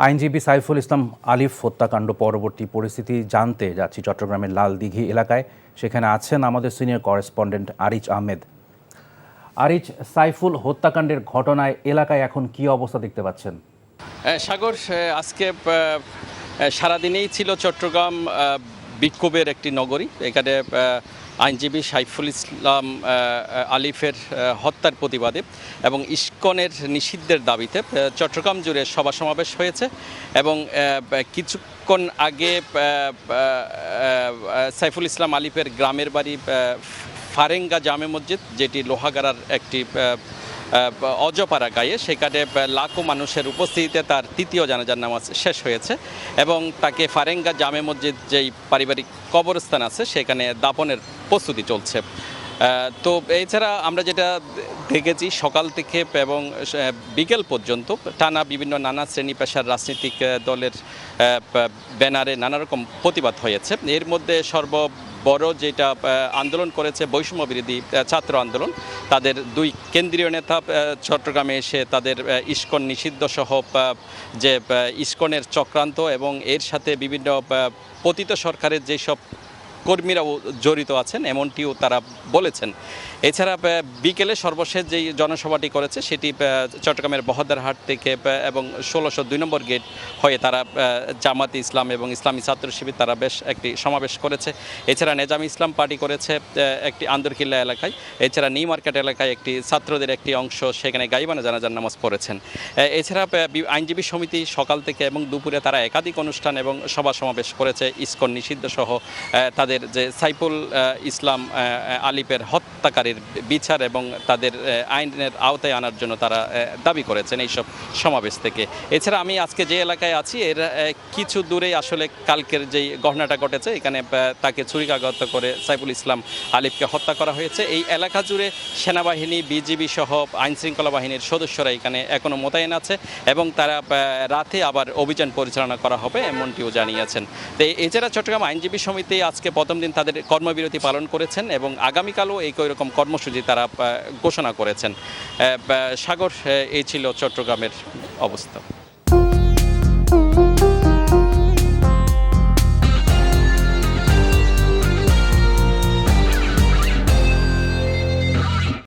আইনজীবী সাইফুল ইসলাম আলিফ হত্যাকাণ্ড পরবর্তী পরিস্থিতি জানতে যাচ্ছি চট্টগ্রামের লালদিঘি এলাকায়। সেখানে আছেন আমাদের সিনিয়র করেসপন্ডেন্ট আরিজ আহমেদ। আরিজ, সাইফুল হত্যাকাণ্ডের ঘটনায় এলাকায় এখন কি অবস্থা দেখতে পাচ্ছেন? সাগর, আজকে সারাদিনেই ছিল চট্টগ্রাম বিক্ষোভের একটি নগরী। এখানে আইনজীবী সাইফুল ইসলাম আলিফের হত্যার প্রতিবাদে এবং ইস্কনের নিষিদ্ধের দাবিতে চট্টগ্রাম জুড়ে সভা সমাবেশ হয়েছে এবং কিছুক্ষণ আগে সাইফুল ইসলাম আলিফের গ্রামের বাড়ি ফারেঙ্গা জামে মসজিদ, যেটি লোহাগাড়ার একটি অজপাড়া গায়ে, সেখানে লাখো মানুষের উপস্থিতিতে তার তৃতীয় জানাজার নামাজ শেষ হয়েছে এবং তাকে ফারেঙ্গা জামে মসজিদ যেই পারিবারিক কবরস্থান আছে সেখানে দাফনের প্রস্তুতি চলছে। তো এছাড়া আমরা যেটা দেখেছি সকাল থেকে এবং বিকেল পর্যন্ত টানা বিভিন্ন নানা শ্রেণী পেশার রাজনৈতিক দলের ব্যানারে নানা রকম প্রতিবাদ হয়েছে। এর মধ্যে বড় যেটা আন্দোলন করেছে বৈষম্য বিরোধী ছাত্র আন্দোলন, তাদের দুই কেন্দ্রীয় নেতা চট্টগ্রামে এসে তাদের ইস্কন নিষিদ্ধ সহ যে ইস্কনের চক্রান্ত এবং এর সাথে বিভিন্ন পতিত সরকারের যেসব কর্মীরাও জড়িত আছেন এমনটিও তারা বলেছেন। এছাড়া বিকেলে সর্বশেষ যেই জনসভাটি করেছে সেটি চট্টগ্রামের বহদ্দারহাট থেকে এবং ১৬০২ নম্বর গেট হয়ে তারা জামাতে ইসলাম এবং ইসলামী ছাত্র শিবির তারা বেশ একটি সমাবেশ করেছে। এছাড়া নেজামি ইসলাম পার্টি করেছে একটি আন্দরকিল্লা এলাকায়। এছাড়া নিউ মার্কেট এলাকায় একটি ছাত্রদের একটি অংশ সেখানে গাইবানা জানাজার নামাজ পড়েছেন। এছাড়া আইনজীবী সমিতি সকাল থেকে এবং দুপুরে তারা একাধিক অনুষ্ঠান এবং সভা সমাবেশ করেছে ইস্কন নিষিদ্ধ সহ তাদের যে সাইফুল ইসলাম আলিফের হত্যাকারীর বিচার এবং তাদের আইনের আওতায় আনার জন্য তারা দাবি করেছেন এইসব সমাবেশ থেকে। এছাড়া আমি আজকে যে এলাকায় আছি এর কিছু দূরেই আসলে কালকের যেই ঘটনাটা ঘটেছে, এখানে তাকে ছুরিকাঘাত করে সাইফুল ইসলাম আলিফকে হত্যা করা হয়েছে। এই এলাকা জুড়ে সেনাবাহিনী, বিজিবি সহ আইনশৃঙ্খলা বাহিনীর সদস্যরা এখানে এখনও মোতায়েন আছে এবং তারা রাতে আবার অভিযান পরিচালনা করা হবে এমনটিও জানিয়েছেন। তো এছাড়া চট্টগ্রাম আইনজীবী সমিতি আজকে প্রথম দিন তাদের কর্মবিরতি পালন করেছেন এবং আগামীকালও একই কর্মসূচি তারা ঘোষণা করেছেন। সাগর, এই ছিল চট্টগ্রামের অবস্থা।